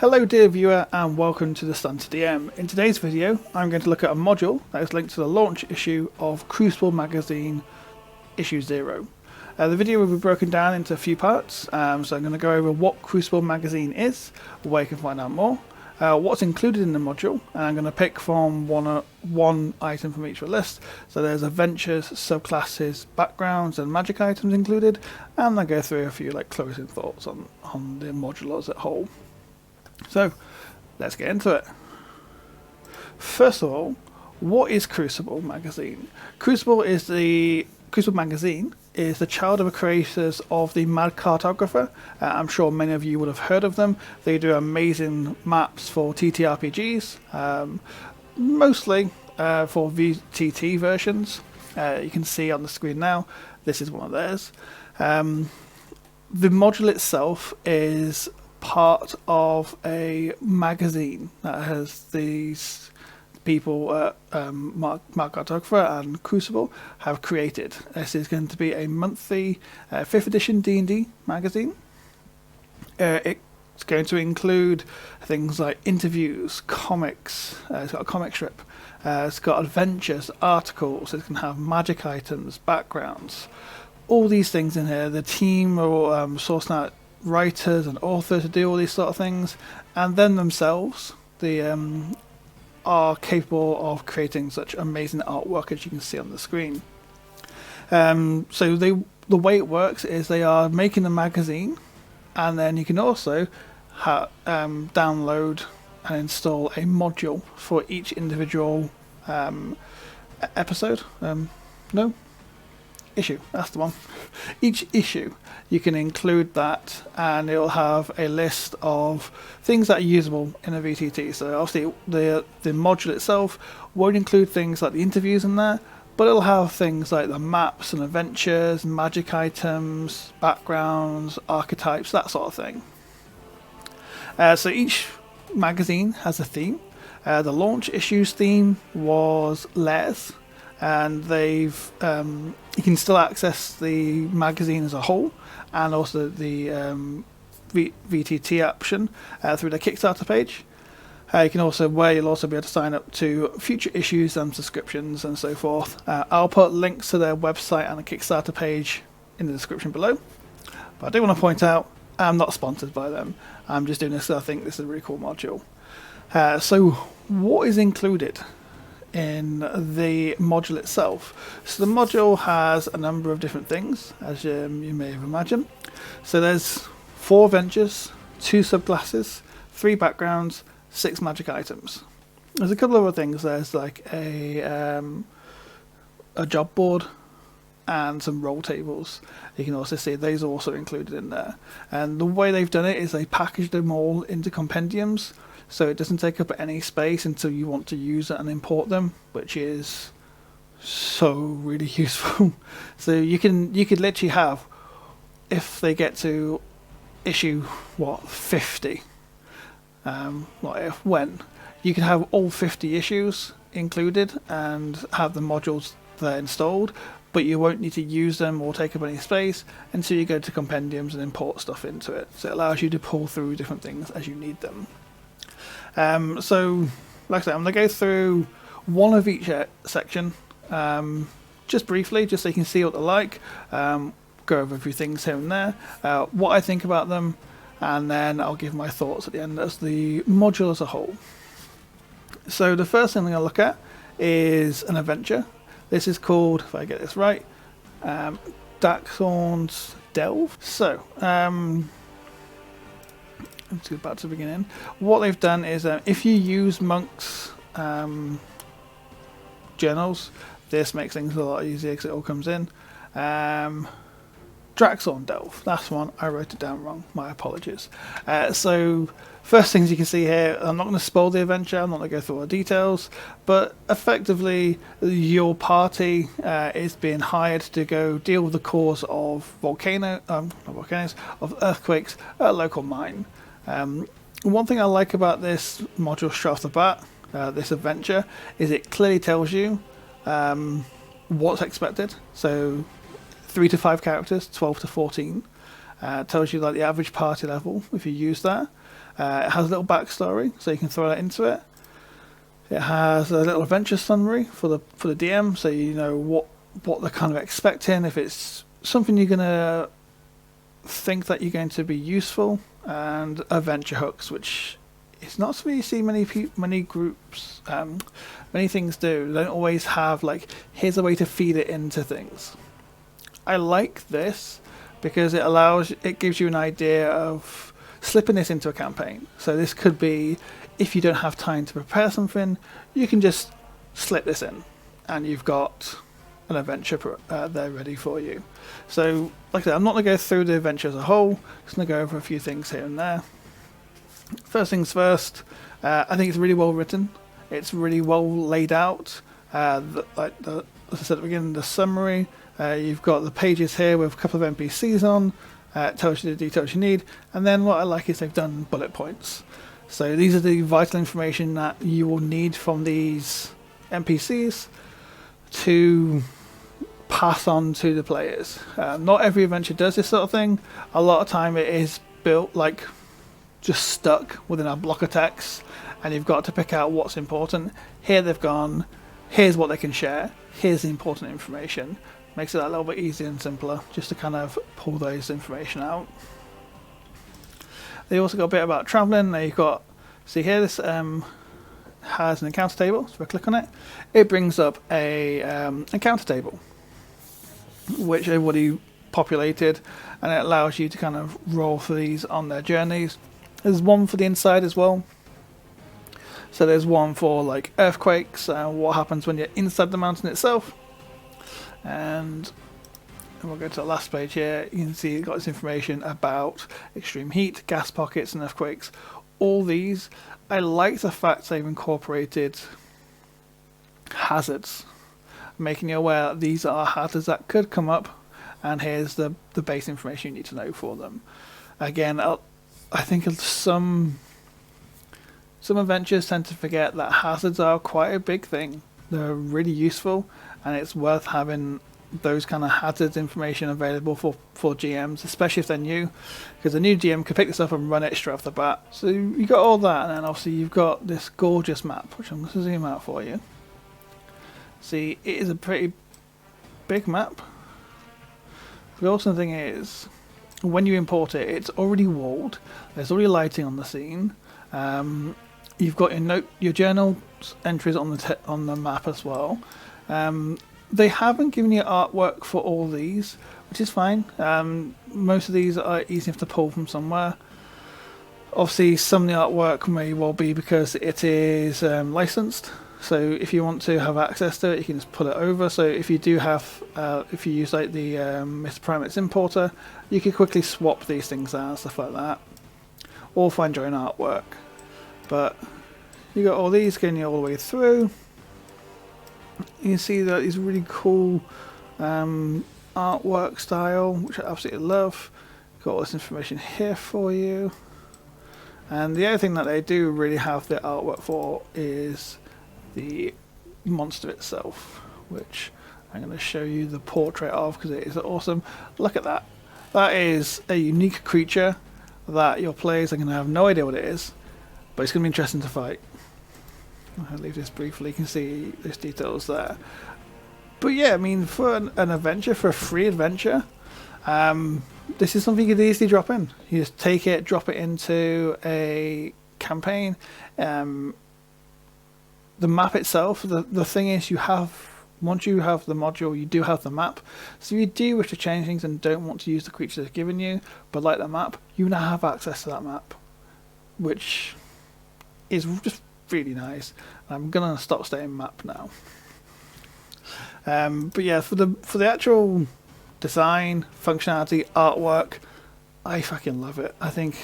Hello dear viewer and welcome to the stuntydm. In today's video I'm going to look at a module that is linked to the launch issue of Crucible Magazine issue 0. The video will be broken down into a few parts, so I'm going to go over what Crucible Magazine is, where you can find out more, what's included in the module, and I'm going to pick from one item from each list. So there's adventures, subclasses, backgrounds and magic items included, and I'll go through a few closing thoughts on the module as a whole. So let's get into it. First of all, what is Crucible Magazine? Crucible Magazine is the child of the creators of the Mad Cartographer. I'm sure many of you would have heard of them. They do amazing maps for TTRPGs, mostly for VTT versions. You can see on the screen now, this is one of theirs. The module itself is part of a magazine that has these people, Mad Cartographer and Crucible, have created. This is going to be a monthly 5th edition D&D magazine. It's going to include things like interviews, comics, it's got a comic strip, it's got adventures, articles, it can have magic items, backgrounds, all these things in here. The team will sourcing out writers and authors to do all these sort of things, and then themselves are capable of creating such amazing artwork as you can see on the screen. So the way it works is they are making a magazine, and then you can also download and install a module for each individual episode. Issue, that's the one. Each issue you can include that, and it'll have a list of things that are usable in a VTT. So obviously the module itself won't include things like the interviews in there, but it'll have things like the maps and adventures, magic items, backgrounds, archetypes, that sort of thing. So each magazine has a theme. The launch issues theme was Lairs, and they've you can still access the magazine as a whole, and also the VTT option through the Kickstarter page. You'll also be able to sign up to future issues and subscriptions and so forth. I'll put links to their website and the Kickstarter page in the description below. But I do want to point out, I'm not sponsored by them. I'm just doing this because I think this is a really cool module. So what is included in the module itself? So the module has a number of different things, as you may have imagined. So there's 4 adventures, 2 subclasses, 3 backgrounds, 6 magic items. There's a couple of other things. There's like a job board and some roll tables. You can also see those are also included in there. And the way they've done it is they packaged them all into compendiums, so it doesn't take up any space until you want to use it and import them, which is so really useful. So you could literally have, if they get to issue 50, when you can have all 50 issues included and have the modules there installed, but you won't need to use them or take up any space until you go to compendiums and import stuff into it. So it allows you to pull through different things as you need them. So like I said, I'm going to go through one of each section just briefly, just so you can see what they're like, go over a few things here and there, what I think about them, and then I'll give my thoughts at the end as the module as a whole. So the first thing I'm going to look at is an adventure. This is called, if I get this right, 𝐼𝐡𝐞𝐫𝐿. So let's go back to the beginning. What they've done is if you use Monk's journals, this makes things a lot easier because it all comes in. 𝐼𝐴𝐻𝐿, that's one, I wrote it down wrong, my apologies. So first things you can see here, I'm not going to spoil the adventure, I'm not going to go through all the details, but effectively your party is being hired to go deal with the cause of earthquakes at a local mine. One thing I like about this module straight off the bat, this adventure, is it clearly tells you what's expected. So 3 to 5 characters, 12 to 14, tells you like the average party level if you use that. It has a little backstory, so you can throw that into it. It has a little adventure summary for the DM, so you know what they're kind of expecting, if it's something you're gonna think that you're going to be useful, and adventure hooks, which it's not something you see many groups, many things do. They don't always have like, here's a way to feed it into things. I like this because it gives you an idea of slipping this into a campaign. So this could be, if you don't have time to prepare something, you can just slip this in, and you've got an adventure there ready for you. So, like I said, I'm not going to go through the adventure as a whole. Just going to go over a few things here and there. First things first, I think it's really well written. It's really well laid out. As I said at the beginning, the summary. You've got the pages here with a couple of NPCs on. It tells you the details you need. And then what I like is they've done bullet points. So these are the vital information that you will need from these NPCs to pass on to the players. Not every adventure does this sort of thing. A lot of time it is built like just stuck within a block of text, and you've got to pick out what's important. Here they've gone, here's what they can share, here's the important information. Makes it a little bit easier and simpler just to kind of pull those information out. They also got a bit about travelling. Now you've got, see here, this has an encounter table. So if I click on it, it brings up a encounter table, which everybody populated, and it allows you to kind of roll for these on their journeys. There's one for the inside as well. So there's one for like earthquakes and what happens when you're inside the mountain itself. And we'll go to the last page here. You can see it got this information about extreme heat, gas pockets, and earthquakes. All these, I like the fact they've incorporated hazards, making you aware that these are hazards that could come up, and here's the base information you need to know for them. Again, I think some adventures tend to forget that hazards are quite a big thing. They're really useful, and it's worth having those kind of hazards information available for GMs, especially if they're new, because a new GM could pick this up and run it straight off the bat. So you got all that, and then obviously you've got this gorgeous map, which I'm going to zoom out for you. See, it is a pretty big map. The awesome thing is, when you import it, it's already walled. There's already lighting on the scene. You've got your journal entries on the map as well. They haven't given you artwork for all these, which is fine. Most of these are easy enough to pull from somewhere. Obviously, some of the artwork may well be because it is licensed. So if you want to have access to it, you can just put it over. So if you do have, if you use like the Mr. Primate's importer, you can quickly swap these things out and stuff like that, or find your own artwork. But you got all these going all the way through. You can see that it's really cool artwork style, which I absolutely love. Got all this information here for you. And the other thing that they do really have the artwork for is the monster itself, which I'm going to show you the portrait of because it is awesome. Look at that. That is a unique creature that your players are going to have no idea what it is, but it's going to be interesting to fight. I'll leave this briefly, you can see those details there. But yeah, I mean, for an adventure, for a free adventure, this is something you could easily drop in. You just take it, drop it into a campaign. The map itself, the thing is, once you have the module, you do have the map. So if you do wish to change things and don't want to use the creature they've given you, but like the map, you now have access to that map, which is just really nice. I'm gonna stop saying map now. But yeah, for the actual design, functionality, artwork, I fucking love it. I think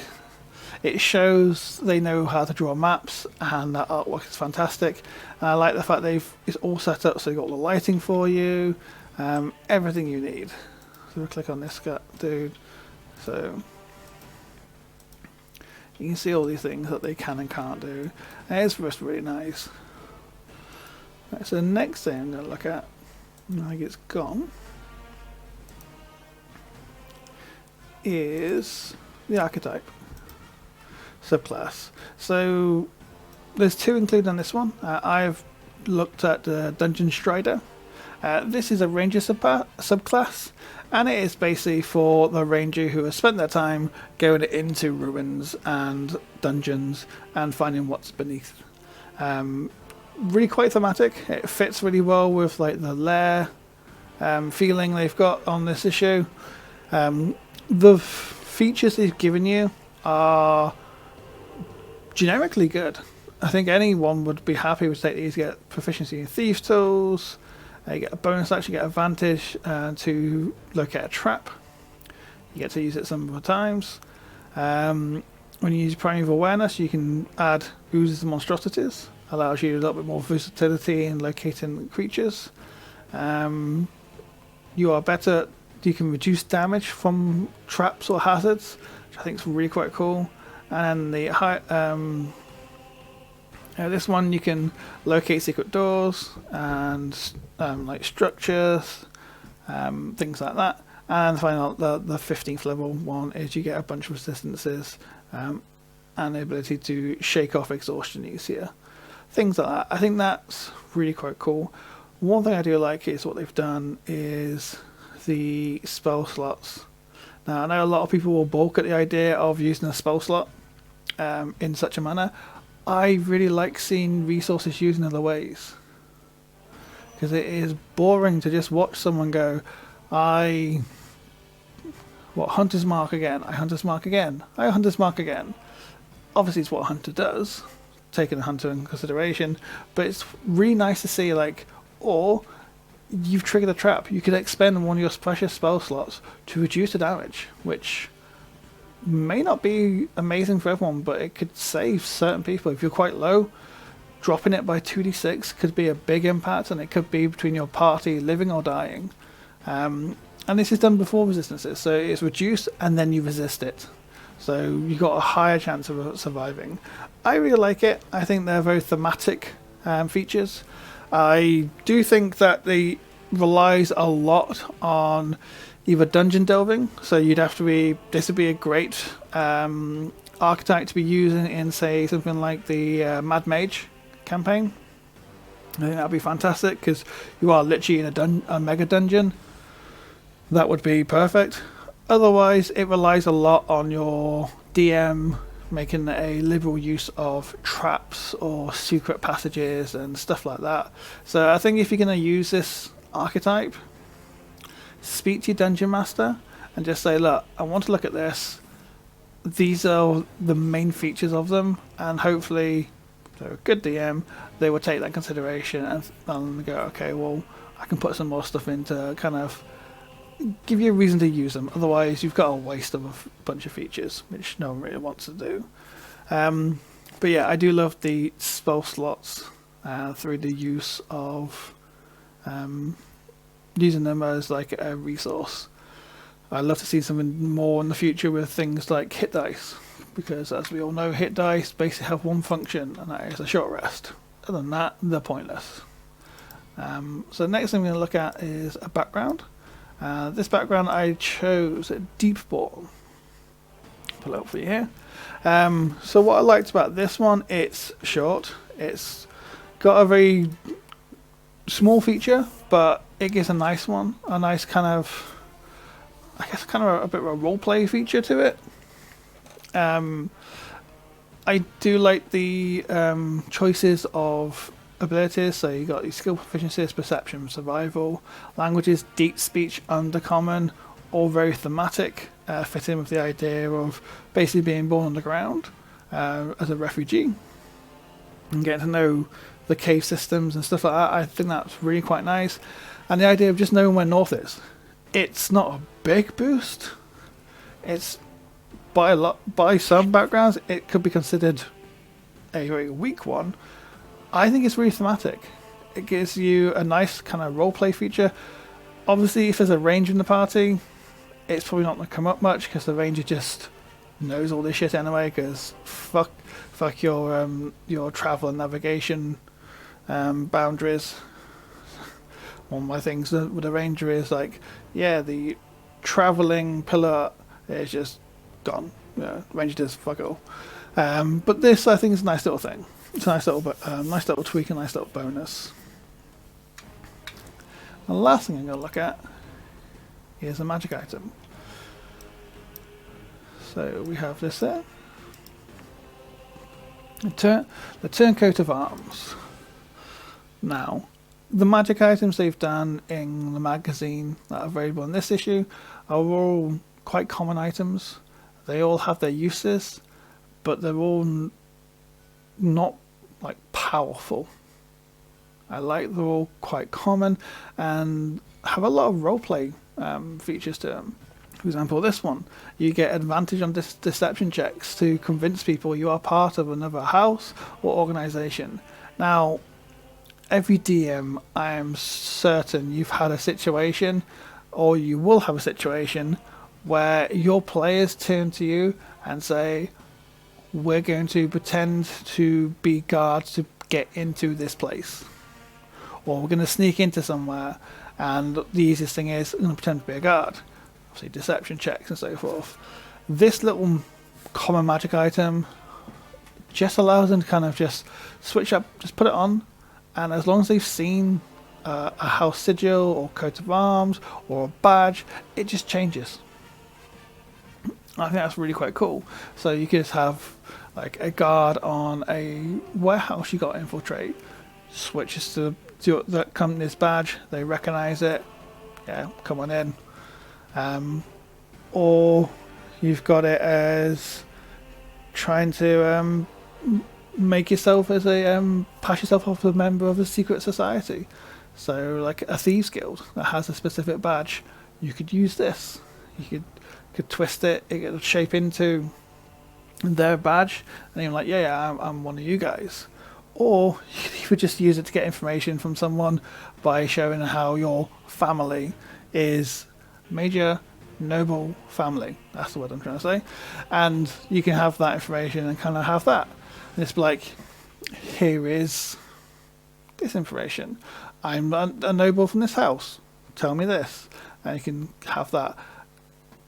it shows they know how to draw maps, and that artwork is fantastic. And I like the fact it's all set up so you've got all the lighting for you, everything you need. So we'll click on this dude. So you can see all these things that they can and can't do. And it's just really nice. Right, so the next thing I'm going to look at, I think it's gone, is the archetype. subclass. So there's 2 included on this one. I've looked at the Dungeon Strider. This is a ranger subclass, and it is basically for the ranger who has spent their time going into ruins and dungeons and finding what's beneath. Really quite thematic. It fits really well with like the lair feeling they've got on this issue. The features they've given you are generically good. I think anyone would be happy with take these. You get proficiency in thieves tools, you get a bonus action, you get advantage to locate a trap. You get to use it some other times. When you use primeval awareness, you can add oozes and monstrosities. Allows you a little bit more versatility in locating creatures. You are better. You can reduce damage from traps or hazards, which I think is really quite cool. And the this one you can locate secret doors and like structures, things like that. And finally, the 15th level one is you get a bunch of resistances and the ability to shake off exhaustion use here. Things like that. I think that's really quite cool. One thing I do like is what they've done is the spell slots. Now I know a lot of people will balk at the idea of using a spell slot in such a manner. I really like seeing resources used in other ways, because it is boring to just watch someone go, Hunter's Mark again, I Hunter's Mark again, I Hunter's Mark again. Obviously it's what a hunter does, taking a hunter in consideration, but it's really nice to see, like, or you've triggered a trap, you could expend one of your precious spell slots to reduce the damage, which may not be amazing for everyone, but it could save certain people. If you're quite low, dropping it by 2d6 could be a big impact, and it could be between your party living or dying. And this is done before resistances, so it's reduced and then you resist it, so you've got a higher chance of surviving. I really like it. I think they're very thematic features. I do think that they relies a lot on either dungeon delving, so you'd have to be, this would be a great archetype to be using in, say, something like the Mad Mage campaign. I think that'd be fantastic, because you are literally in a mega dungeon. That would be perfect. Otherwise, it relies a lot on your DM making a liberal use of traps or secret passages and stuff like that. So I think if you're going to use this archetype, speak to your dungeon master and just say, look, I want to look at this, these are the main features of them, and hopefully they're a good DM, they will take that consideration and go, okay, well, I can put some more stuff in to kind of give you a reason to use them. Otherwise you've got a waste of a bunch of features, which no one really wants to do. But yeah, I do love the spell slots through the use of using them as like a resource. I'd love to see something more in the future with things like hit dice, because as we all know, hit dice basically have one function, and that is a short rest. Other than that, they're pointless. So the next thing we're going to look at is a background. This background I chose Deepborn. Pull it up for you here. So what I liked about this one, it's short. It's got a very small feature, but it gives a nice one, a nice kind of, I guess, kind of a bit of a roleplay feature to it. I do like the choices of abilities. So you got these skill proficiencies, perception, survival, languages, deep speech, undercommon, all very thematic, fit in with the idea of basically being born on the ground as a refugee and getting to know the cave systems and stuff like that. I think that's really quite nice. And the idea of just knowing where north is. It's not a big boost. It's by some backgrounds it could be considered a very weak one. I think it's really thematic. It gives you a nice kind of roleplay feature. Obviously, if there's a ranger in the party, it's probably not going to come up much, because the ranger just knows all this shit anyway, because fuck your travel and navigation boundaries. One of my things with the ranger is like, yeah, the travelling pillar is just gone. Yeah, ranger does fuck all. But this, I think, is a nice little thing. It's a nice little tweak, a nice little bonus. The last thing I'm going to look at is a magic item. So we have this there. The turncoat of arms. Now, the magic items they've done in the magazine that are available in this issue are all quite common items. They all have their uses, but they're all not like powerful. They're all quite common and have a lot of roleplay features to them. For example, this one, you get advantage on deception checks to convince people you are part of another house or organization. Now, every DM, I am certain you've had a situation, or you will have a situation, where your players turn to you and say, we're going to pretend to be guards to get into this place. Or we're going to sneak into somewhere, and the easiest thing is, I'm going to pretend to be a guard. Obviously, deception checks and so forth. This little common magic item just allows them to kind of just switch up, just put it on, and as long as they've seen a house sigil or coat of arms or a badge, it just changes. I think that's really quite cool. So you could just have like a guard on a warehouse you got to infiltrate, switches to the company's badge, they recognize it, yeah, come on in. Or you've got it as trying to make yourself as a pass yourself off as a member of a secret society. So like a thieves guild that has a specific badge, you could use this. You could twist it, it could shape into their badge, and you're like, yeah, I'm one of you guys. Or you could just use it to get information from someone by showing how your family is major noble family. That's the word I'm trying to say. And you can have that information and kind of have that. And it's like, here is this information. I'm a noble from this house. Tell me this. And you can have that.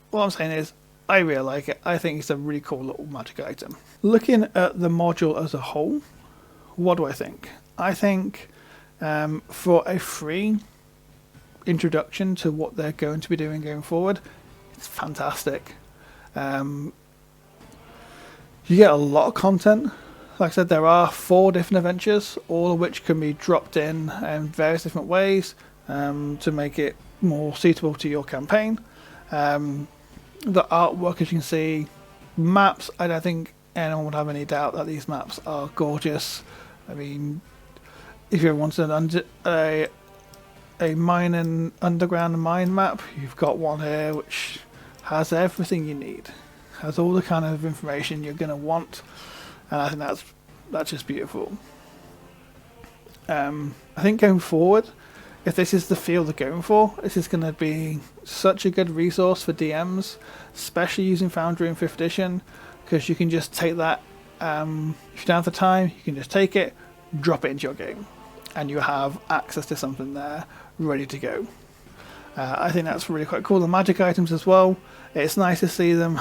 What I'm saying is, I really like it. I think it's a really cool little magic item. Looking at the module as a whole, what do I think? I think for a free introduction to what they're going to be doing going forward, it's fantastic. You get a lot of content. Like I said, there are 4 different adventures, all of which can be dropped in various different ways to make it more suitable to your campaign. The artwork, as you can see, maps, I don't think anyone would have any doubt that these maps are gorgeous. I mean, if you wanted a mine and underground mine map, you've got one here which has everything you need, has all the kind of information you're going to want, and I think that's just beautiful. I think going forward, if this is the field they're going for, this is going to be such a good resource for DMs, especially using Foundry in 5th edition, because you can just take that, if you don't have the time, you can just take it, drop it into your game, and you have access to something there ready to go. I think that's really quite cool. The magic items as well, it's nice to see them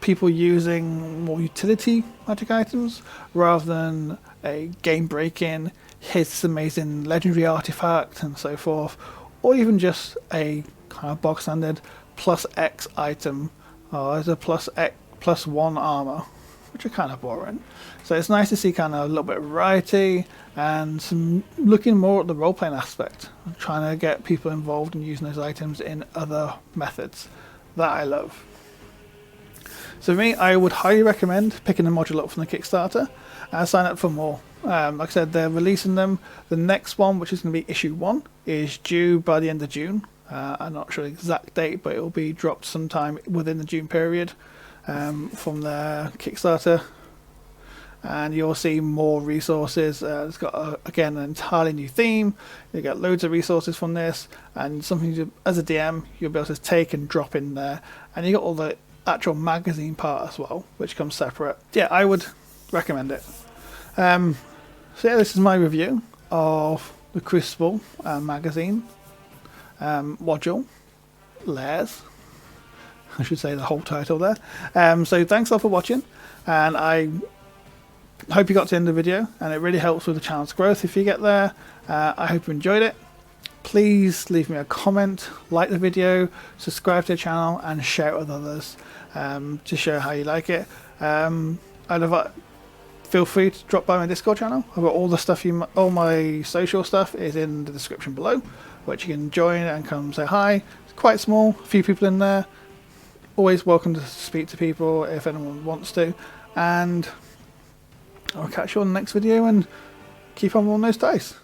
people using more utility magic items rather than a game break-in, here's this amazing legendary artifact and so forth, or even just a kind of bog standard plus X item, or as a plus 1 armor, which are kind of boring. So it's nice to see kind of a little bit of variety and some looking more at the role-playing aspect, trying to get people involved in using those items in other methods that I love. So for me, I would highly recommend picking a module up from the Kickstarter and sign up for more. Like I said, they're releasing them. The next one, which is going to be issue 1, is due by the end of June. I'm not sure the exact date, but it will be dropped sometime within the June period from their Kickstarter. And you'll see more resources. It's got, again, an entirely new theme. You get loads of resources from this, and something as a DM, you'll be able to take and drop in there. And you got all the actual magazine part as well, which comes separate. Yeah, I would recommend it. So yeah, this is my review of the Crucible Magazine module, Lairs. I should say the whole title there. So thanks all for watching, and I hope you got to the end of the video, and it really helps with the channel's growth if you get there. I hope you enjoyed it. Please leave me a comment, like the video, subscribe to the channel, and share it with others to show how you like it. Feel free to drop by my Discord channel. I've got all the stuff, all my social stuff is in the description below, which you can join and come say hi. It's quite small, a few people in there. Always welcome to speak to people if anyone wants to. And I'll catch you on the next video, and keep on rolling those dice.